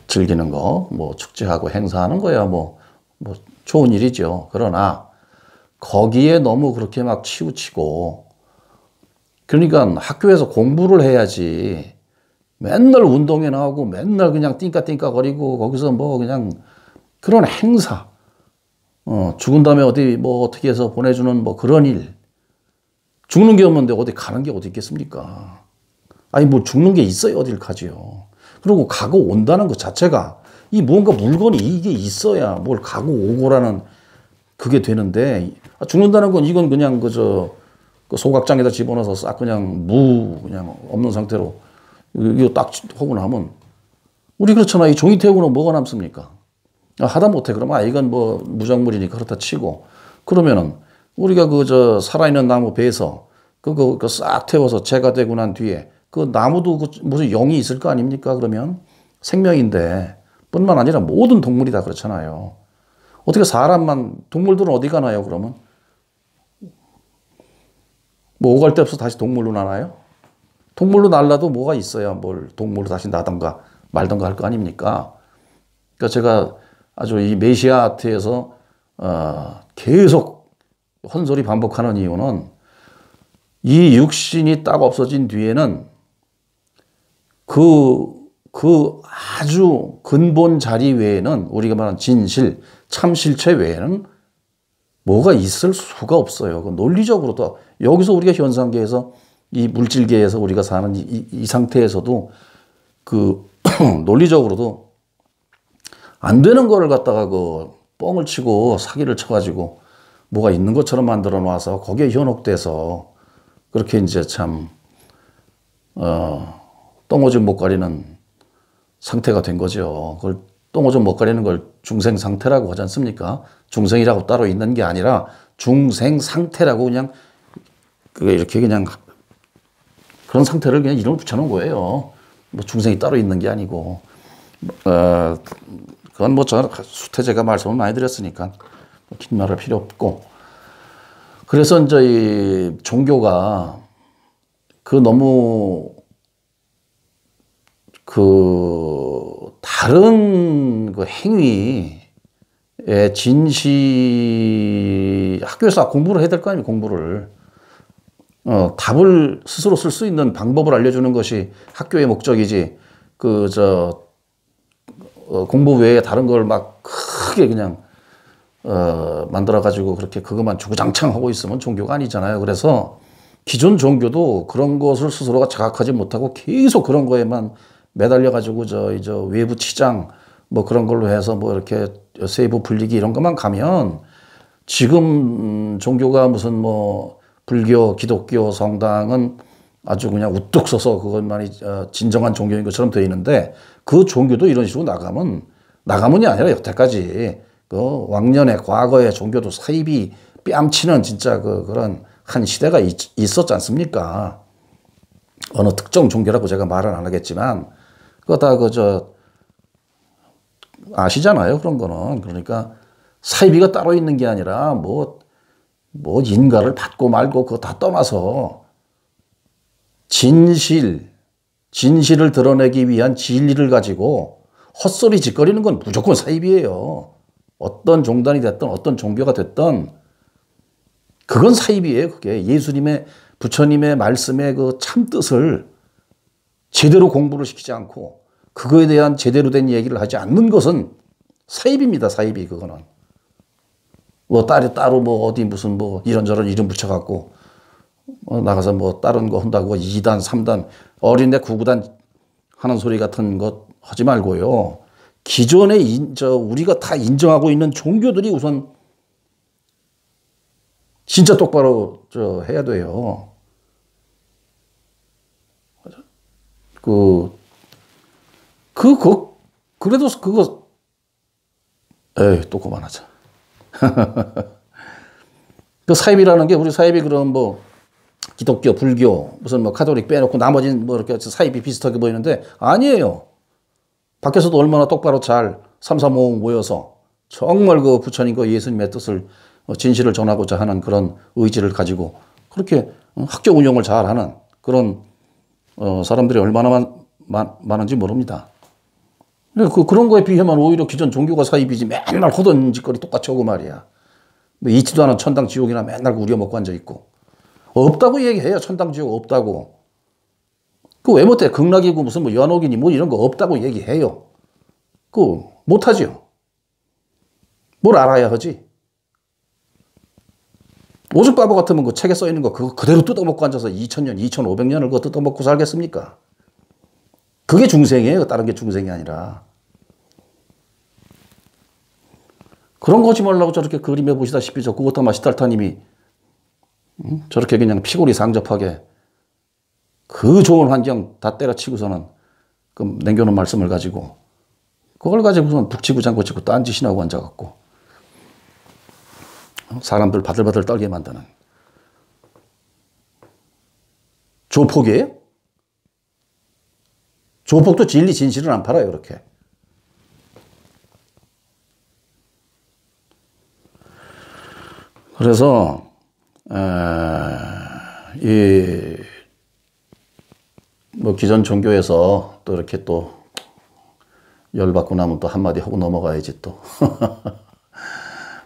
즐기는 거, 뭐 축제하고 행사하는 거야 뭐 좋은 일이죠. 그러나 거기에 너무 그렇게 막 치우치고, 그러니까 학교에서 공부를 해야지 맨날 운동회 나오고 맨날 그냥 띵까띵까거리고 거기서 뭐 그냥 그런 행사, 죽은 다음에 어디 뭐 어떻게 해서 보내주는 뭐 그런 일, 죽는 게 없는데 어디 가는 게 어디 있겠습니까? 아니 뭐 죽는 게 있어야 어딜 가지요. 그리고 가고 온다는 것 자체가 이 뭔가 물건이 이게 있어야 뭘 가고 오고라는 그게 되는데, 죽는다는 건 이건 그냥 그 소각장에다 집어넣어서 싹 그냥 그냥 없는 상태로 이거 딱 하고 나면, 우리 그렇잖아. 이 종이 태우고는 뭐가 남습니까? 하다못해 그러면 이건 뭐 무작물이니까 그렇다 치고, 그러면은 우리가 살아있는 나무 베서 그거 싹 태워서 재가 되고 난 뒤에 그 나무도 무슨 영이 있을 거 아닙니까? 그러면 생명인데, 뿐만 아니라 모든 동물이 다 그렇잖아요. 어떻게 사람만, 동물들은 어디 가나요, 그러면? 뭐 오갈 데 없어 다시 동물로 나나요? 동물로 날라도 뭐가 있어야 뭘 동물로 다시 나던가 말던가 할 거 아닙니까? 그러니까 제가 아주 이 메시아 아트에서 계속 헛소리 반복하는 이유는, 이 육신이 딱 없어진 뒤에는 그 아주 근본 자리 외에는, 우리가 말하는 진실, 참실체 외에는 뭐가 있을 수가 없어요. 논리적으로도, 여기서 우리가 현상계에서, 이 물질계에서 우리가 사는 이 상태에서도 논리적으로도 안 되는 거를 갖다가 뻥을 치고 사기를 쳐가지고 뭐가 있는 것처럼 만들어 놔서 거기에 현혹돼서 그렇게 이제 참, 똥오줌 못 가리는 상태가 된 거죠. 그걸 똥오줌 못 가리는 걸 중생 상태라고 하지 않습니까? 중생이라고 따로 있는 게 아니라 중생 상태라고 그냥 이렇게 그냥 그런 상태를 그냥 이름을 붙여놓은 거예요. 뭐 중생이 따로 있는 게 아니고, 그건 뭐 수태제가 말씀을 많이 드렸으니까 긴 말할 필요 없고. 그래서 이제 이 종교가 너무 다른 행위에 학교에서 공부를 해야 될 거 아니에요, 공부를. 답을 스스로 쓸 수 있는 방법을 알려주는 것이 학교의 목적이지, 공부 외에 다른 걸 막 크게 그냥, 만들어가지고 그렇게 그것만 주구장창 하고 있으면 종교가 아니잖아요. 그래서 기존 종교도 그런 것을 스스로가 자각하지 못하고 계속 그런 거에만 매달려가지고 외부 치장 뭐 그런 걸로 해서 뭐 이렇게 세부 불리기 이런 것만 가면, 지금 종교가 무슨 뭐 불교, 기독교, 성당은 아주 그냥 우뚝 서서 그것만이 진정한 종교인 것처럼 되어 있는데, 그 종교도 이런 식으로 나가면이 아니라 여태까지 왕년의 과거의 종교도 사입이 뺨치는 진짜 그런 한 시대가 있었지 않습니까? 어느 특정 종교라고 제가 말은 안 하겠지만, 그거 다 아시잖아요, 그런 거는. 그러니까 사이비가 따로 있는 게 아니라 뭐 인가를 받고 말고 그거 다 떠나서 진실을 드러내기 위한 진리를 가지고 헛소리 짓거리는 건 무조건 사이비예요. 어떤 종단이 됐든 어떤 종교가 됐든 그건 사이비예요. 그게 예수님의, 부처님의 말씀의 그 참뜻을 제대로 공부를 시키지 않고 그거에 대한 제대로 된 얘기를 하지 않는 것은 사이비입니다. 사이비. 그거는 뭐 따로 뭐 어디 무슨 뭐 이런저런 이름 붙여갖고 나가서 뭐 다른 거 한다고 2단 3단 어린애 9구단 하는 소리 같은 것 하지 말고요. 기존에 우리가 다 인정하고 있는 종교들이 우선 진짜 똑바로 해야 돼요. 그래도 그거, 에이, 또 그만하자. 그 사입이라는 게, 우리 사입이 그럼 뭐, 기독교, 불교, 무슨 뭐 카톨릭 빼놓고 나머지는 뭐 이렇게 사입이 비슷하게 보이는데, 아니에요. 밖에서도 얼마나 똑바로 잘 삼삼오오 모여서 정말 그 부처님과 예수님의 뜻을, 진실을 전하고자 하는 그런 의지를 가지고 그렇게 학교 운영을 잘 하는 그런 사람들이 얼마나 많은지 모릅니다. 그런 거에 비하면 오히려 기존 종교가 사입이지 맨날 허던 짓거리 똑같이 하고 말이야. 뭐 있지도 않은 천당 지옥이나 맨날 우려먹고 앉아있고. 없다고 얘기해요. 천당 지옥 없다고. 그 왜 못해? 극락이고 무슨 뭐 연옥이니 뭐 이런 거 없다고 얘기해요. 그 못하지요. 뭘 알아야 하지? 오죽 바보 같으면 그 책에 써있는 거 그거 그대로 뜯어먹고 앉아서 2000년, 2500년을 그거 뜯어먹고 살겠습니까? 그게 중생이에요. 다른 게 중생이 아니라. 그런 거지 말라고 저렇게 그림에 보시다시피 저 구고타마 시달타님이 저렇게 그냥 피골이 상접하게 그 좋은 환경 다 때려치고서는 그 남겨놓은 말씀을 가지고 그걸 가지고서는 북치구장구 치고 딴짓이나 앉아갖고 사람들 바들바들 떨게 만드는 조폭이에요? 조폭도 진리 진실은 안 팔아요. 그렇게. 그래서 뭐 기존 종교에서 또 이렇게 또 열받고 나면 또 한마디 하고 넘어가야지 또.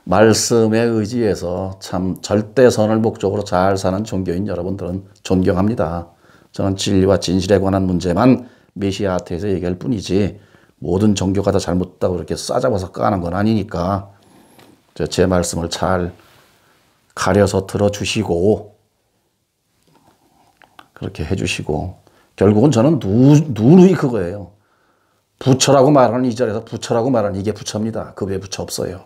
말씀에 의지해서 참 절대선을 목적으로 잘 사는 종교인 여러분들은 존경합니다. 저는 진리와 진실에 관한 문제만 메시아한테서 얘기할 뿐이지 모든 종교가 다 잘못됐다고 이렇게 싸잡아서 까는 건 아니니까 제 말씀을 잘 가려서 들어주시고 그렇게 해주시고 결국은 저는 누누이 그거예요. 부처라고 말하는 이 자리에서 부처라고 말하는 이게 부처입니다. 그 외에 부처 없어요.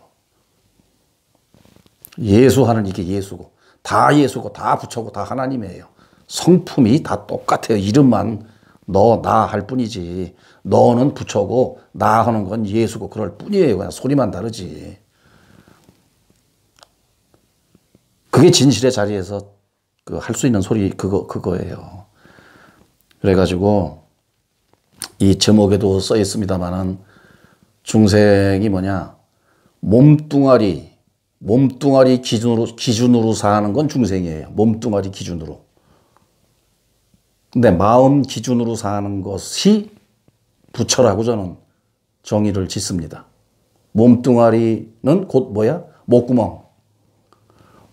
예수하는 이게 예수고 다 예수고 다 부처고 다 하나님이에요. 성품이 다 똑같아요. 이름만 너, 나 할 뿐이지. 너는 부처고 나 하는 건 예수고 그럴 뿐이에요. 그냥 소리만 다르지. 그게 진실의 자리에서 할 수 있는 소리 그거예요. 그래가지고 이 제목에도 써 있습니다만은 중생이 뭐냐 몸뚱아리 기준으로 사는 건 중생이에요. 몸뚱아리 기준으로. 근데 마음 기준으로 사는 것이 부처라고 저는 정의를 짓습니다. 몸뚱아리는 곧 뭐야? 목구멍.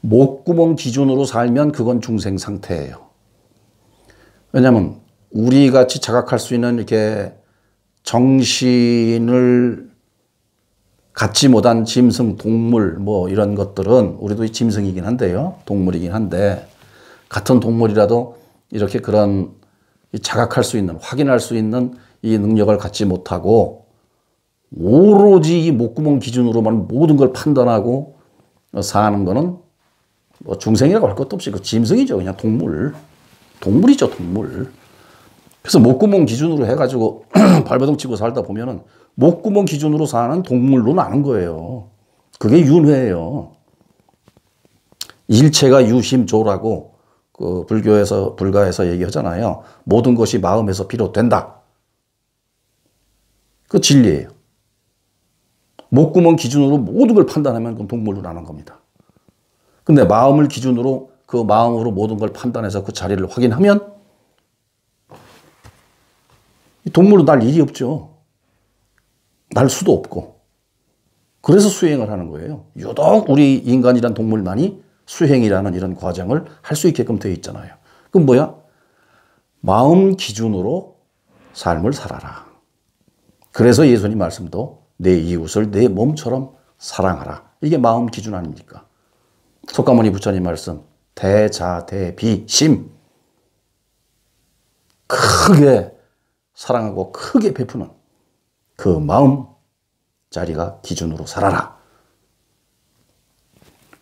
목구멍 기준으로 살면 그건 중생 상태예요. 왜냐하면 우리 같이 자각할 수 있는 이렇게 정신을 갖지 못한 짐승, 동물 뭐 이런 것들은 우리도 짐승이긴 한데요. 동물이긴 한데 같은 동물이라도 이렇게 그런 자각할 수 있는 확인할 수 있는 이 능력을 갖지 못하고 오로지 이 목구멍 기준으로만 모든 걸 판단하고 사는 거는 뭐 중생이라고 할 것도 없이 그 짐승이죠. 그냥 동물이죠. 동물. 그래서 목구멍 기준으로 해가지고 발버둥 치고 살다 보면은 목구멍 기준으로 사는 동물로 나는 거예요. 그게 윤회예요. 일체가 유심조라고 그 불가에서 얘기하잖아요. 모든 것이 마음에서 비롯된다. 그 진리예요. 목구멍 기준으로 모든 걸 판단하면 그건 동물로 나는 겁니다. 근데 마음을 기준으로 그 마음으로 모든 걸 판단해서 그 자리를 확인하면 동물로 날 일이 없죠. 날 수도 없고. 그래서 수행을 하는 거예요. 유독 우리 인간이란 동물만이 수행이라는 이런 과정을 할 수 있게끔 되어 있잖아요. 그럼 뭐야? 마음 기준으로 삶을 살아라. 그래서 예수님 말씀도 내 이웃을 내 몸처럼 사랑하라. 이게 마음 기준 아닙니까? 석가모니 부처님 말씀 대자대비심 크게 사랑하고 크게 베푸는 그 마음 자리가 기준으로 살아라.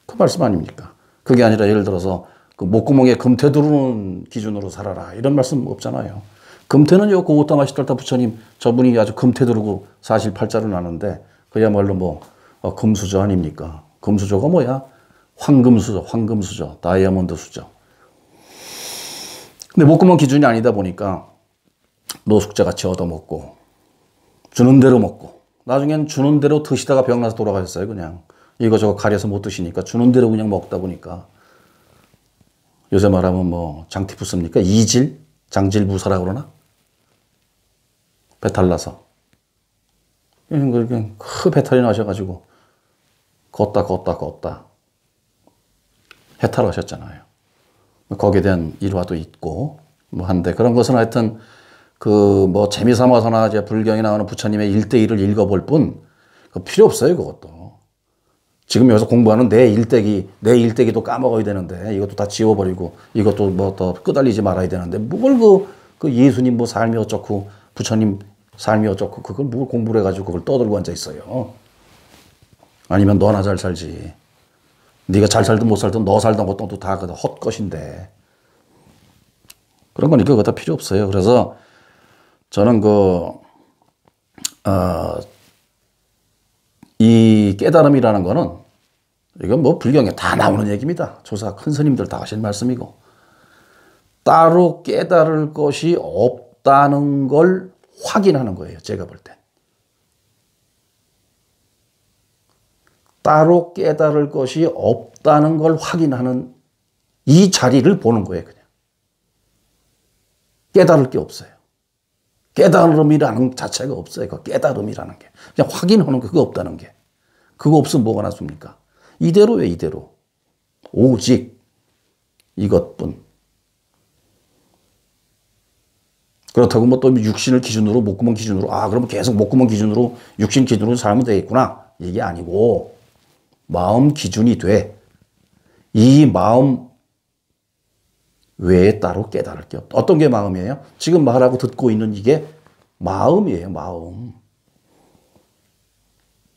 그 말씀 아닙니까? 그게 아니라 예를 들어서 그 목구멍에 금태 두르는 기준으로 살아라. 이런 말씀 없잖아요. 금태는요, 그 오타마 시달타 부처님 저분이 아주 금태 두르고 사실팔자를 나는데 그야말로 뭐 금수저 아닙니까? 금수저가 뭐야? 황금수저, 다이아몬드 수저. 근데 목구멍 기준이 아니다 보니까 노숙자같이 얻어먹고 주는 대로 먹고 나중엔 주는 대로 드시다가 병나서 돌아가셨어요. 그냥 이거저거 가려서 못 드시니까 주는 대로 그냥 먹다 보니까 요새 말하면 뭐 장티푸스입니까? 이질? 장질부사라 그러나? 배탈 나서 그냥 큰 배탈이 나셔가지고 걷다 해탈하셨잖아요. 거기에 대한 일화도 있고 뭐 한데 그런 것은 하여튼 그 뭐 재미삼아서나 이제 불경에 나오는 부처님의 일대기를 읽어볼 뿐 필요 없어요. 그것도 지금 여기서 공부하는 내 일대기도 까먹어야 되는데 이것도 다 지워버리고 이것도 뭐 더 끄달리지 말아야 되는데 뭘 그 예수님 뭐 삶이 어쩌고 부처님 삶이 어쩌고 그걸 뭘 공부를 해가지고 그걸 떠들고 앉아 있어요. 아니면 너나 잘 살지. 네가 잘 살든 못 살든 너 살던 것도 다 헛것인데 그런 거니까 그거 다 필요 없어요. 그래서 저는 이 깨달음이라는 거는 이건 뭐 불경에 다 나오는 얘기입니다. 조사 큰 스님들 다 하신 말씀이고 따로 깨달을 것이 없다는 걸 확인하는 거예요. 제가 볼 때. 따로 깨달을 것이 없다는 걸 확인하는 이 자리를 보는 거예요. 그냥. 깨달을 게 없어요. 깨달음이라는 자체가 없어요. 그 깨달음이라는 게. 그냥 확인하는 거 그거 없다는 게. 그거 없으면 뭐가 낫습니까? 이대로예요. 이대로. 오직 이것뿐. 그렇다고 뭐 또 육신을 기준으로 목구멍 기준으로 그러면 계속 목구멍 기준으로 육신 기준으로 살면 되겠구나. 이게 아니고 마음 기준이 돼. 이 마음 외에 따로 깨달을 게 없다. 어떤 게 마음이에요? 지금 말하고 듣고 있는 이게 마음이에요. 마음.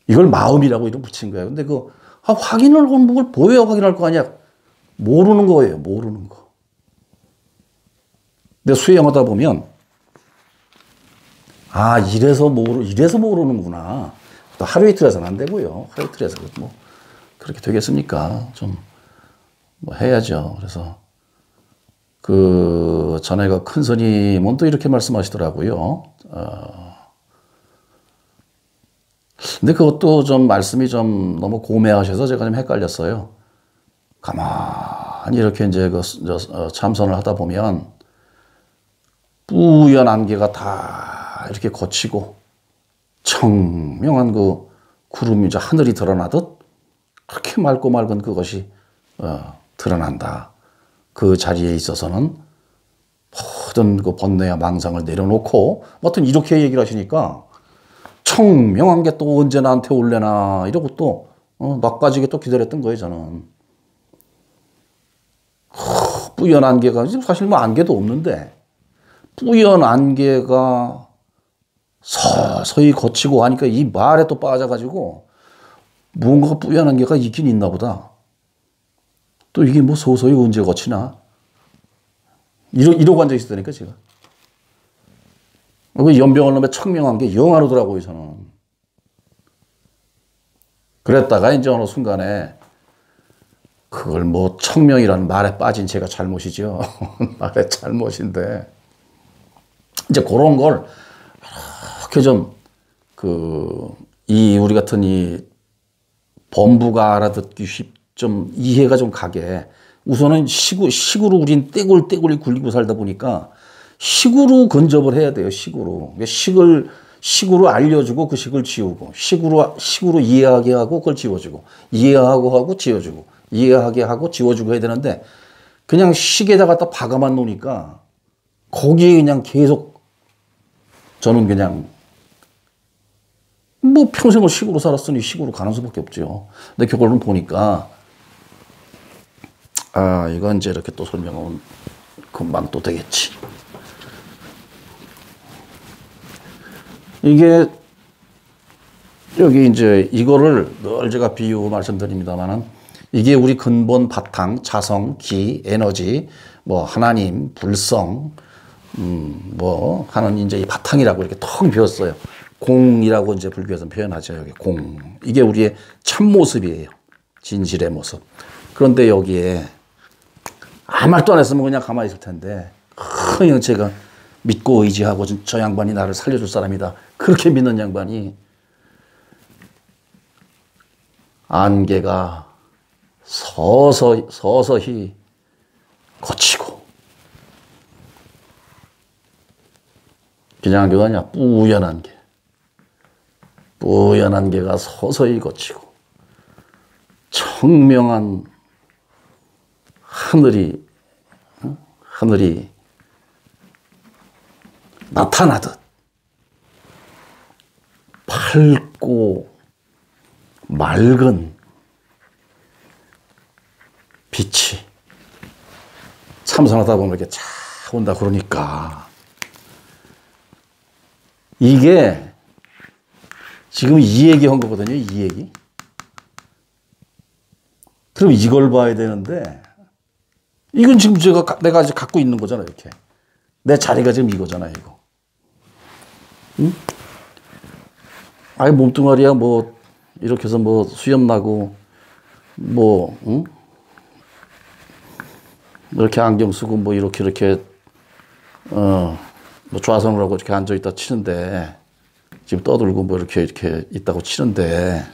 이걸 마음이라고 이름 붙인 거예요. 근데 확인을 하는 걸 보여야 확인할 거 아니야. 모르는 거예요. 모르는 거. 근데 수행하다 보면 이래서 모르는구나. 또 하루 이틀에서는 안 되고요. 하루 이틀에서 뭐 그렇게 되겠습니까? 좀 뭐 해야죠. 그래서 전에 큰 스님은 또 이렇게 말씀하시더라고요. 근데 그것도 좀 말씀이 좀 너무 고매하셔서 제가 좀 헷갈렸어요. 가만히 이렇게 이제 참선을 하다 보면 뿌연 안개가 다 이렇게 거치고 청명한 구름이 이제 하늘이 드러나듯 그렇게 맑고 맑은 그것이 드러난다. 그 자리에 있어서는 모든 번뇌와 망상을 내려놓고 하여튼 이렇게 얘기를 하시니까 청명한 게 또 언제 나한테 올래나 이러고 또 나까지게 또 기다렸던 거예요. 저는 뿌연 안개가 사실 뭐 안개도 없는데 뿌연 안개가 서서히 거치고 하니까 이 말에 또 빠져가지고 무언가가 뿌연 안개가 있긴 있나 보다. 또 이게 뭐 서서히 언제 거치나 이러고 앉아 있었다니까 제가. 연병을 넘에 청명한 게 영 안 오더라고요. 저는. 그랬다가 이제 어느 순간에 그걸 뭐 청명이라는 말에 빠진 제가 잘못이죠. 말의 잘못인데 이제 그런 걸 이렇게 좀 우리 같은 이 범부가 알아듣기 좀 이해가 좀 가게 우선은 식으로 우린 떼굴떼굴 굴리고 살다 보니까 식으로 근접을 해야 돼요. 식으로. 식으로 알려주고 그 식을 지우고 식으로 이해하게 하고 그걸 지워주고 이해하고 지워주고 이해하게 하고 지워주고 해야 되는데 그냥 식에다 갖다 박아만 놓으니까 거기에 그냥 계속 저는 그냥 뭐 평생을 식으로 살았으니 식으로 가는 수밖에 없죠. 근데 그걸로 보니까 이건 이제 이렇게 또 설명하면 금방 또 되겠지. 이게 여기 이제 이거를 늘 제가 비유 말씀드립니다만은 이게 우리 근본 바탕, 자성, 기, 에너지, 뭐 하나님, 불성, 뭐 하는 이제 이 바탕이라고 이렇게 텅 비었어요. 공이라고 이제 불교에서 표현하죠. 여기 공. 이게 우리의 참 모습이에요. 진실의 모습. 그런데 여기에 아무 말도 안 했으면 그냥 가만히 있을 텐데 그냥 제가 믿고 의지하고 저 양반이 나를 살려줄 사람이다. 그렇게 믿는 양반이 안개가 서서히 거치고 그냥 그거 아니야. 뿌연 안개. 뿌연한 개가 서서히 걷히고 청명한 하늘이 나타나듯 밝고 맑은 빛이 참선하다 보면 이렇게 쫙 온다 그러니까 이게 지금 이 얘기 한 거거든요. 이 얘기. 그럼 이걸 봐야 되는데 이건 지금 내가 아직 갖고 있는 거잖아. 이렇게 내 자리가 지금 이거잖아. 이거. 응? 아이 몸뚱아리야 뭐 이렇게 해서 뭐 수염 나고 뭐 응? 이렇게 안경 쓰고 뭐 이렇게 뭐 좌선을 하고 이렇게 앉아 있다 치는데 지금 떠들고 뭐 이렇게 있다고 치는데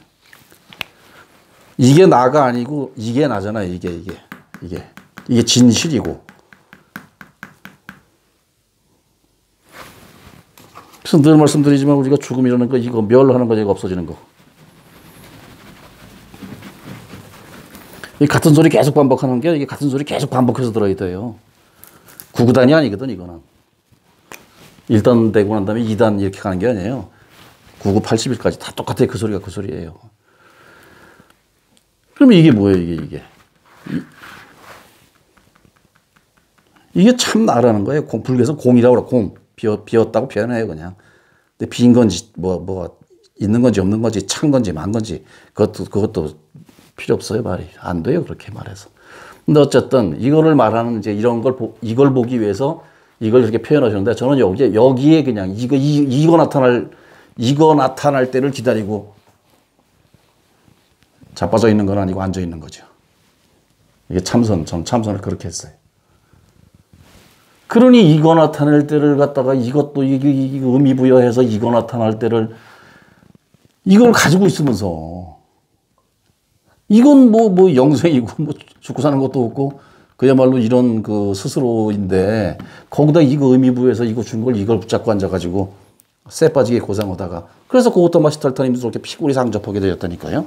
이게 나가 아니고 이게 나잖아. 이게 진실이고. 그래서 늘 말씀드리지만 우리가 죽음이라는 거 이거 멸하는 거 이거 없어지는 거. 이 같은 소리 계속 반복하는 게 이게 같은 소리 계속 반복해서 들어야 돼요. 구구단이 아니거든 이거는. 1단 되고 난 다음에 2단 이렇게 가는 게 아니에요. 99, 80일까지 다 똑같아요. 그 소리가 그 소리예요. 그러면 이게 뭐예요? 이게 참 나라는 거예요. 불교에서 공이라고 그래. 공. 비었다고 표현해요, 그냥. 근데 빈 건지, 뭐가 있는 건지 없는 건지, 찬 건지 만 건지, 그것도 필요 없어요, 말이. 안 돼요, 그렇게 말해서. 근데 어쨌든, 이거를 말하는 이제 이런 이걸 보기 위해서 이걸 이렇게 표현하셨는데, 저는 여기에 그냥 이거 나타날 때를 기다리고 자빠져 있는 건 아니고 앉아 있는 거죠. 이게 저는 참선을 그렇게 했어요. 그러니 이거 나타낼 때를 갖다가 이것도 의미 부여해서 이거 나타날 때를 이걸 가지고 있으면서 이건 뭐 영생이고 뭐 죽고 사는 것도 없고 그야말로 이런 그 스스로인데 거기다 이거 의미 부여해서 이거 준 걸 이걸 붙잡고 앉아가지고 쎄 빠지게 고생하다가 그래서 고우타마 시달타님도 저렇게 피골이 상접하게 되었다니까요.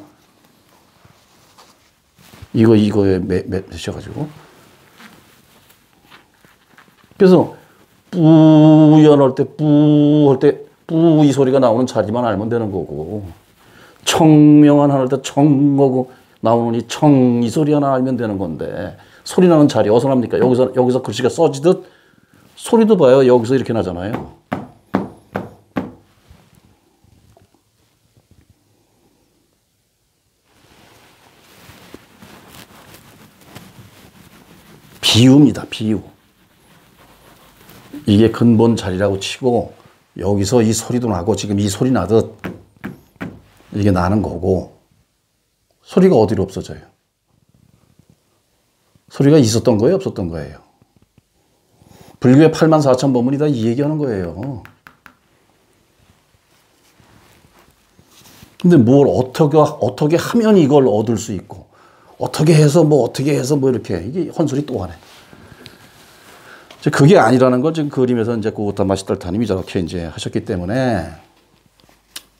이거에 매셔가지고. 그래서 뿌연할 때 뿌 이 소리가 나오는 자리만 알면 되는 거고 청명한 하늘 때 청하고 나오는 이 청 이 소리 하나 알면 되는 건데 소리 나는 자리 어디서 납니까? 여기서 글씨가 써지듯 소리도 봐요. 여기서 이렇게 나잖아요. 비유입니다. 비유. 이게 근본 자리라고 치고 여기서 이 소리도 나고 지금 이 소리 나듯 이게 나는 거고 소리가 어디로 없어져요? 소리가 있었던 거예요? 없었던 거예요? 불교의 84,000법문이 다 이 얘기하는 거예요. 근데 뭘 어떻게 하면 이걸 얻을 수 있고 어떻게 해서 뭐 이렇게 이게 헛소리 또 하네. 그게 아니라는 걸 지금 그림에서 이제 고우타마 시달타님이 저렇게 이제 하셨기 때문에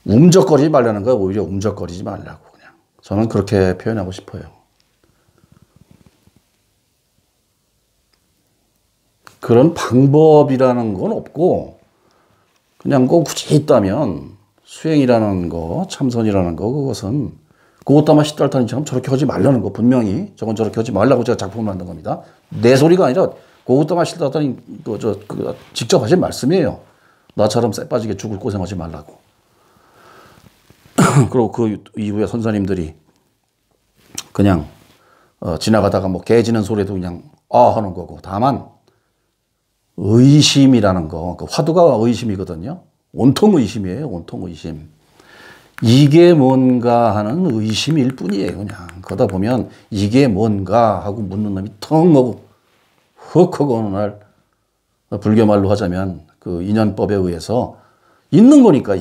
움적거리지 말라는 거예요. 오히려 움적거리지 말라고 그냥. 저는 그렇게 표현하고 싶어요. 그런 방법이라는 건 없고 그냥 굳이 있다면 수행이라는 거, 참선이라는 거 그것은 고우타마 시달타님처럼 저렇게 하지 말라는 거 분명히 저건 저렇게 하지 말라고 제가 작품을 만든 겁니다. 내 소리가 아니라 고우타마 시달타님 직접 하신 말씀이에요. 나처럼 쎄 빠지게 죽을 고생하지 말라고. 그리고 그 이후에 선사님들이 그냥 지나가다가 뭐 개 짖는 소리도 그냥 하는 거고. 다만 의심이라는 거, 그 화두가 의심이거든요. 온통 의심이에요. 온통 의심. 이게 뭔가 하는 의심일 뿐이에요. 그냥 그러다 보면 이게 뭔가 하고 묻는 놈이 텅 하고 훅 하고 어느 날 불교 말로 하자면 그 인연법에 의해서 있는 거니까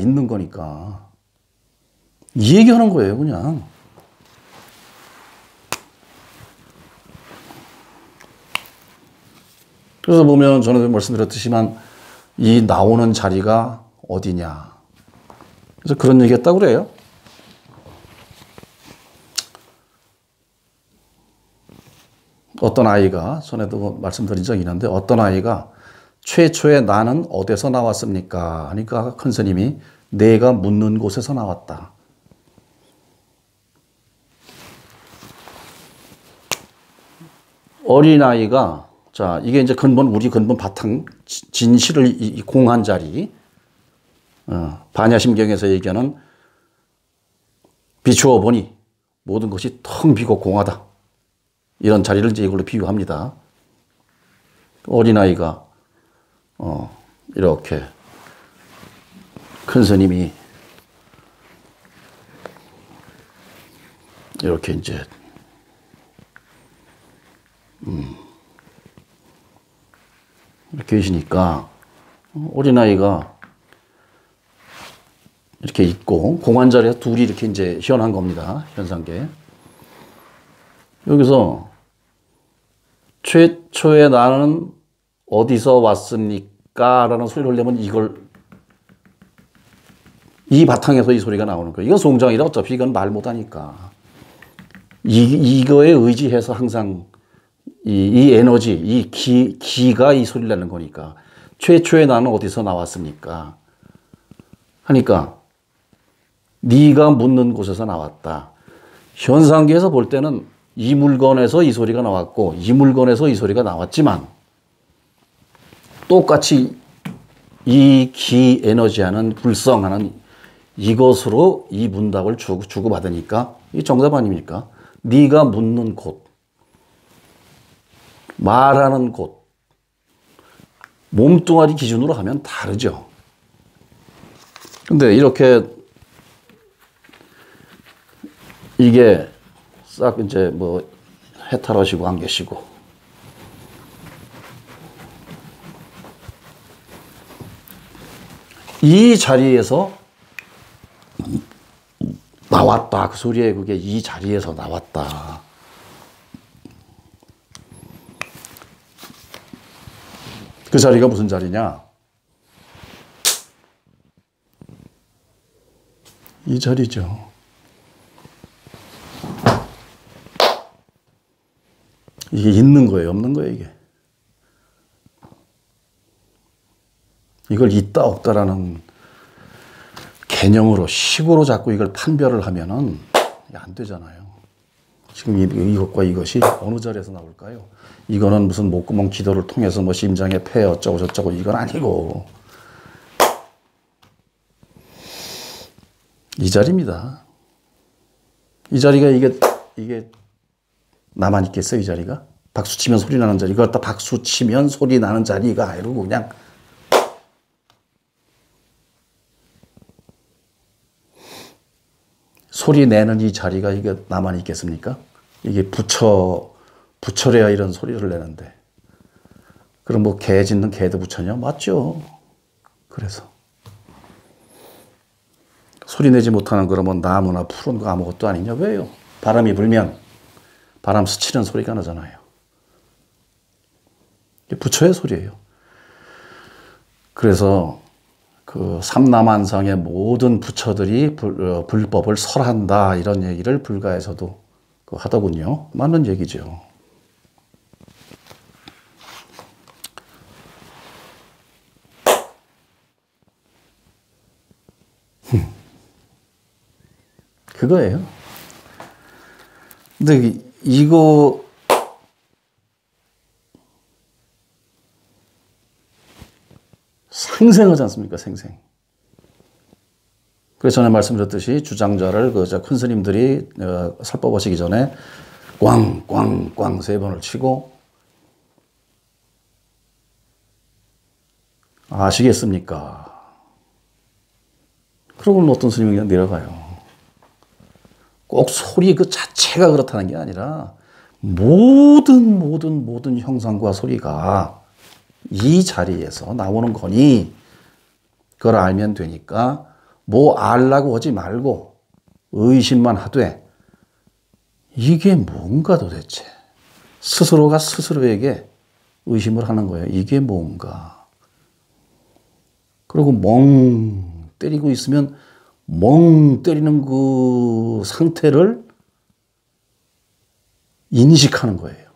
이 얘기하는 거예요. 그냥. 그래서 보면 저는 말씀드렸듯이만 이 나오는 자리가 어디냐. 그래서 그런 얘기 했다고 그래요. 어떤 아이가, 전에도 말씀드린 적이 있는데, 어떤 아이가 최초에 나는 어디서 나왔습니까? 하니까 큰 스님이 내가 묻는 곳에서 나왔다. 어린아이가, 자, 이게 이제 우리 근본 바탕, 진실을 공한 자리, 반야심경에서 얘기하는 비추어 보니 모든 것이 텅 비고 공하다. 이런 자리를 이제 이걸로 비유합니다. 어린아이가, 이렇게 큰 스님이 이렇게 이제, 이렇게 계시니까 어린아이가 이렇게 있고 공한 자리에서 둘이 이렇게 이제 현한 겁니다. 현상계. 여기서 최초에 나는 어디서 왔습니까? 라는 소리를 내면 이 바탕에서 이 소리가 나오는 거예요. 이건 송장이라 어차피 이건 말 못하니까. 이거에 의지해서 항상 이 에너지, 이 기가 이 소리를 내는 거니까. 최초에 나는 어디서 나왔습니까? 하니까 네가 묻는 곳에서 나왔다. 현상계에서 볼 때는 이 물건에서 이 소리가 나왔고 이 물건에서 이 소리가 나왔지만 똑같이 이 기 에너지하는 불성하는 이것으로 이 문답을 주고받으니까 이 정답 아닙니까? 네가 묻는 곳, 말하는 곳, 몸뚱아리 기준으로 하면 다르죠. 근데 이렇게 이게 싹 이제 뭐 해탈하시고 안 계시고 이 자리에서 나왔다. 그 소리에 그게 이 자리에서 나왔다. 그 자리가 무슨 자리냐? 이 자리죠. 이게 있는 거예요, 없는 거예요, 이게. 이걸 있다, 없다라는 개념으로, 식으로 자꾸 이걸 판별을 하면은 안 되잖아요. 지금 이것과 이것이 어느 자리에서 나올까요? 이거는 무슨 목구멍 기도를 통해서 뭐 심장에 폐 어쩌고 저쩌고 이건 아니고. 이 자리입니다. 이 자리가 이게 나만 있겠어요, 이 자리가? 박수 치면 소리 나는 자리. 이걸 다 박수 치면 소리 나는 자리가 이러고 그냥. 소리 내는 이 자리가 이게 나만 있겠습니까? 이게 부처래야 이런 소리를 내는데. 그럼 뭐 개 짖는 개도 부처냐? 맞죠. 그래서. 소리 내지 못하는 그러면 나무나 푸른 거 아무것도 아니냐? 왜요? 바람이 불면 바람 스치는 소리가 나잖아요. 이게 부처의 소리예요. 그래서 그 삼라만상의 모든 부처들이 불법을 설한다 이런 얘기를 불가에서도 하더군요. 맞는 얘기죠. 그거예요. 근데 이거 생생하지 않습니까? 생생. 그래서 전에 말씀드렸듯이 주장자를 큰 스님들이 설법하시기 전에 꽝꽝꽝 3번을 치고 아시겠습니까? 그러고는 어떤 스님이 그냥 내려가요. 꼭 소리 그 자체가 그렇다는 게 아니라 모든 형상과 소리가 이 자리에서 나오는 거니 그걸 알면 되니까 뭐 알라고 하지 말고 의심만 하되 이게 뭔가 도대체 스스로가 스스로에게 의심을 하는 거예요. 이게 뭔가. 그리고 멍 때리고 있으면 멍 때리는 그 상태를 인식하는 거예요.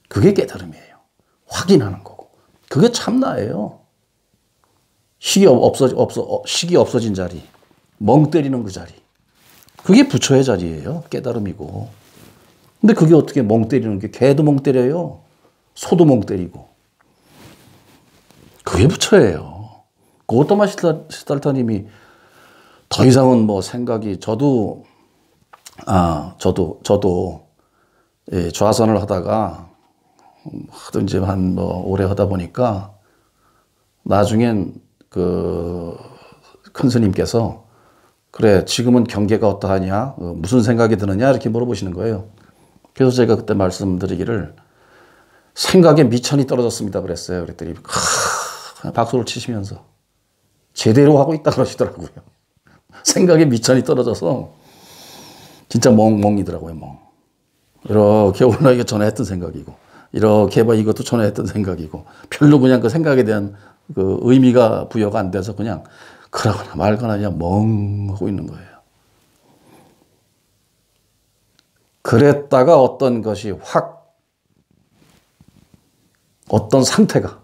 그게 깨달음이에요. 확인하는 거고. 그게 참나예요. 식이 없어진 자리, 멍 때리는 그 자리. 그게 부처의 자리예요. 깨달음이고. 근데 그게 어떻게 멍 때리는 게, 개도 멍 때려요. 소도 멍 때리고. 그게 부처예요. 고토마 시달타님이 더 이상은 뭐 생각이, 저도 예, 좌선을 하다가 하도 이제 한 뭐 오래 하다 보니까 나중엔 그 큰 스님께서 그래 지금은 경계가 어떠하냐, 무슨 생각이 드느냐 이렇게 물어보시는 거예요. 그래서 제가 그때 말씀드리기를 생각에 미천이 떨어졌습니다 그랬어요. 그랬더니 박수를 치시면서 제대로 하고 있다 그러시더라고요. 생각에 미천이 떨어져서 진짜 멍이더라고요. 멍. 이렇게 올라가기 전에 했던 생각이고, 이렇게 해봐 이것도 전에 했던 생각이고, 별로 그냥 그 생각에 대한 그 의미가 부여가 안 돼서 그냥 그러거나 말거나 그냥 멍하고 있는 거예요. 그랬다가 어떤 것이 어떤 상태가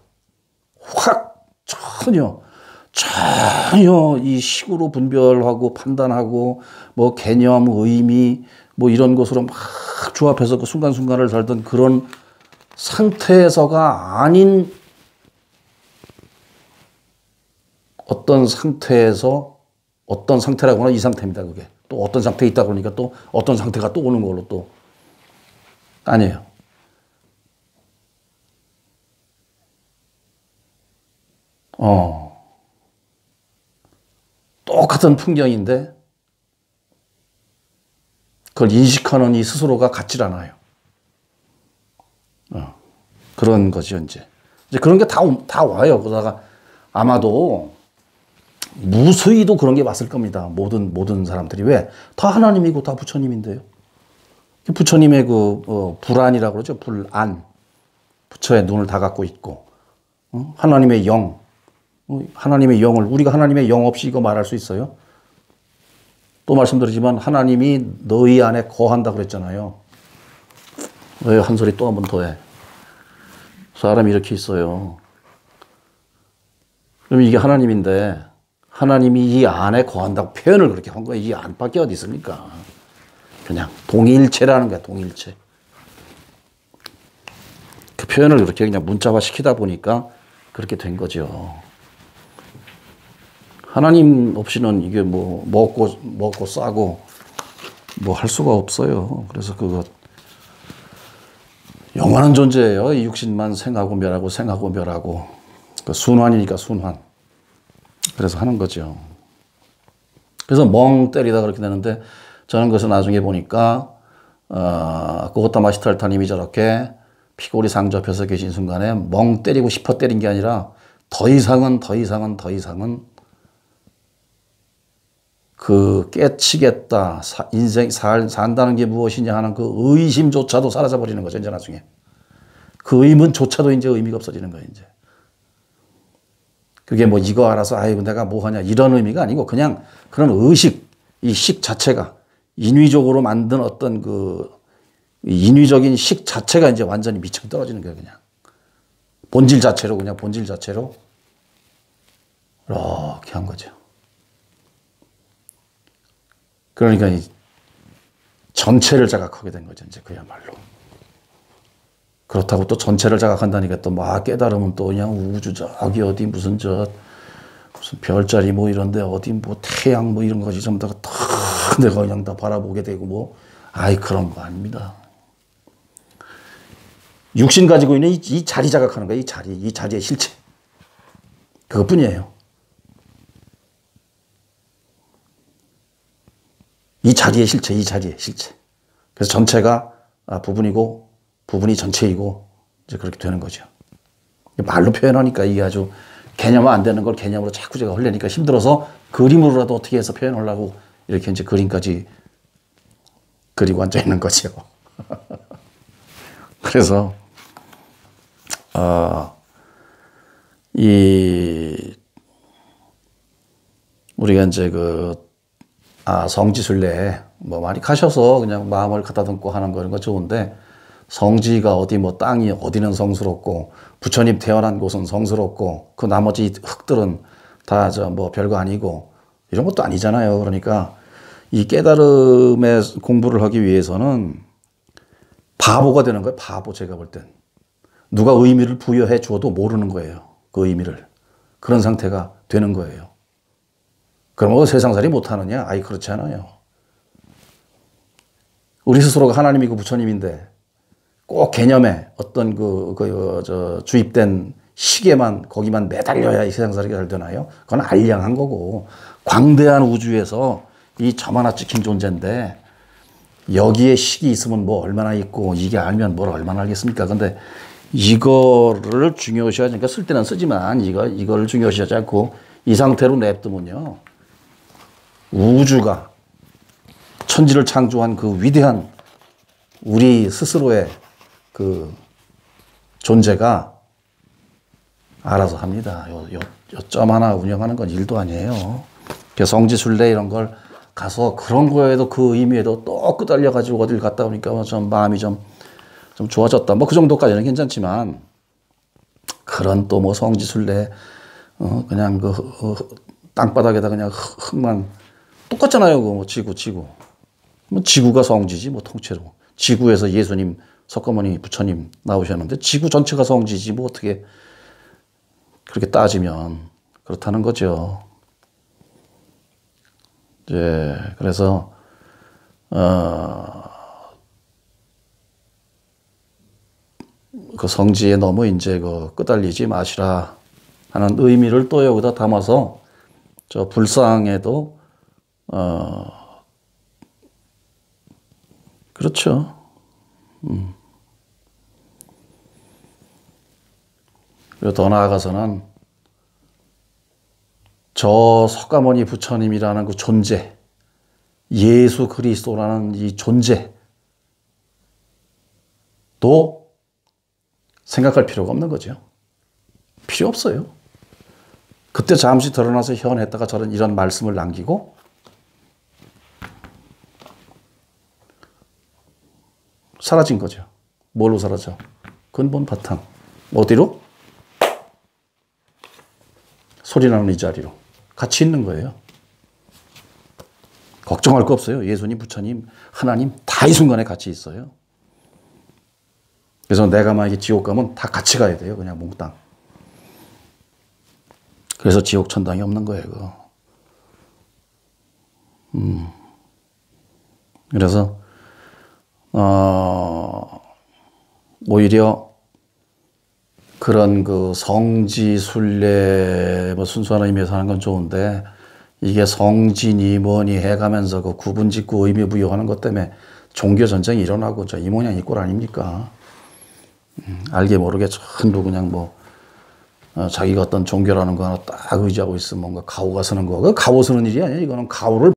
전혀 이 식으로 분별하고 판단하고 뭐 개념, 의미 뭐 이런 것으로 막 조합해서 그 순간순간을 살던 그런 상태에서가 아닌 어떤 상태에서, 어떤 상태라고나 이 상태입니다. 그게 또 어떤 상태에 있다 그러니까 또 어떤 상태가 또 오는 걸로 또 아니에요. 똑같은 풍경인데 그걸 인식하는 이 스스로가 같질 않아요. 그런 거죠, 이제 그런 게 다 와요. 그러다가 아마도 무수히도 그런 게 왔을 겁니다. 모든 사람들이. 왜? 다 하나님이고 다 부처님인데요. 부처님의 불안이라고 그러죠. 불안. 부처의 눈을 다 갖고 있고, 하나님의 영. 하나님의 영을, 우리가 하나님의 영 없이 이거 말할 수 있어요? 또 말씀드리지만 하나님이 너희 안에 거한다 그랬잖아요. 왜 한 소리 또 한 번 더 해? 사람이 이렇게 있어요. 그럼 이게 하나님인데 하나님이 이 안에 거한다고 표현을 그렇게 한 거예요. 이 안밖에 어디 있습니까? 그냥 동일체라는 거야. 동일체. 그 표현을 그렇게 그냥 문자화 시키다 보니까 그렇게 된 거죠. 하나님 없이는 이게 뭐 먹고 싸고 뭐 할 수가 없어요. 그래서 그거 영원한 존재예요. 이 육신만 생하고 멸하고 그 순환이니까 순환. 그래서 하는 거죠. 그래서 멍 때리다 그렇게 되는데 저는 그래서 나중에 보니까 고고타마 시달타님이 저렇게 피골이 상접해서 계신 순간에 멍 때리고 싶어 때린 게 아니라 더 이상은 그 깨치겠다, 인생 산다는 게 무엇이냐 하는 그 의심조차도 사라져 버리는 거죠. 이제 나중에 그 의문조차도 이제 의미가 없어지는 거예요. 이제 그게 뭐 이거 알아서 아이고 내가 뭐 하냐 이런 의미가 아니고 그냥 그런 의식, 이 식 자체가 인위적으로 만든 어떤 그 인위적인 식 자체가 이제 완전히 미쳐 떨어지는 거예요. 그냥 본질 자체로 이렇게 한 거죠. 그러니까 이 전체를 자각하게 된 거죠. 이제 그야말로. 그렇다고 또 전체를 자각한다니까 또 막 깨달으면 또 그냥 우주 저기 어디 무슨 별자리 뭐 이런데 어디 뭐 태양 뭐 이런 거지 전부 다 내가 그냥 다 바라보게 되고 뭐 그런 거 아닙니다. 육신 가지고 있는 이 자리 자각하는 거야. 이 자리의 실체. 그것뿐이에요. 이 자리의 실체. 그래서 전체가 부분이고 부분이 전체이고 이제 그렇게 되는 거죠. 말로 표현하니까 이게 아주 개념화 안 되는 걸 개념으로 자꾸 제가 하려니까 힘들어서 그림으로라도 어떻게 해서 표현하려고 이렇게 이제 그림까지 그리고 앉아 있는 거죠. 그래서 우리가 이제 성지순례 뭐 많이 가셔서 그냥 마음을 갖다 담고 하는 거 이런 거 좋은데, 성지가 어디 뭐 땅이 어디는 성스럽고 부처님 태어난 곳은 성스럽고 그 나머지 흙들은 다 뭐 별거 아니고 이런 것도 아니잖아요. 그러니까 이 깨달음의 공부를 하기 위해서는 바보가 되는 거예요. 바보. 제가 볼 땐 누가 의미를 부여해 주어도 모르는 거예요. 그 의미를. 그런 상태가 되는 거예요. 그러면 세상살이 못하느냐? 아이, 그렇지 않아요. 우리 스스로가 하나님이고 부처님인데 꼭 개념에 어떤 주입된 시계만 거기만 매달려야 이 세상살이가 잘 되나요? 그건 알량한 거고, 광대한 우주에서 이 점 하나 찍힌 존재인데 여기에 식이 있으면 뭐 얼마나 있고 이게 알면 뭘 얼마나 알겠습니까? 근데 이거를 중요시하지, 그러니까 쓸 때는 쓰지만 이걸 중요시하지 않고 이 상태로 냅두면요, 우주가 천지를 창조한 그 위대한 우리 스스로의 그 존재가 알아서 합니다. 요 점 하나 운영하는 건 일도 아니에요. 성지순례 이런 걸 가서 그런 거에도 그 의미에도 또 끄달려가지고 어딜 갔다 오니까 좀 마음이 좀 좋아졌다. 뭐 그 정도까지는 괜찮지만, 그런 또 뭐 성지순례, 그냥 땅바닥에다 그냥 흙만 똑같잖아요. 뭐 지구. 뭐 지구가 성지지 뭐 통째로. 지구에서 예수님, 석가모니, 부처님 나오셨는데 지구 전체가 성지지 뭐 어떻게 그렇게 따지면 그렇다는 거죠. 이제 그래서 그 성지에 너무 이제 끄달리지 마시라 하는 의미를 또 여기다 담아서 저 불상에도 그렇죠. 그리고 더 나아가서는 저 석가모니 부처님이라는 그 존재, 예수 그리스도라는 이 존재도 생각할 필요가 없는 거죠. 필요 없어요. 그때 잠시 드러나서 현했다가 이런 말씀을 남기고 사라진 거죠. 뭘로 사라져? 근본 바탕. 어디로? 소리나는 이 자리로. 같이 있는 거예요. 걱정할 거 없어요. 예수님, 부처님, 하나님 다 이 순간에 같이 있어요. 그래서 내가 만약에 지옥 가면 다 같이 가야 돼요. 그냥 몽땅. 그래서 지옥 천당이 없는 거예요. 그거. 그래서 오히려 그런 성지순례 뭐 순수한 의미에서 하는 건 좋은데, 이게 성지니 뭐니 해가면서 그 구분짓고 의미 부여하는 것 때문에 종교 전쟁이 일어나고 이 모양 이 꼴 아닙니까? 알게 모르게 전부 그냥 자기가 어떤 종교라는 거 하나 딱 의지하고 있으면 뭔가 가오가 서는 거. 그 가오 서는 일이 아니야. 이거는 가오를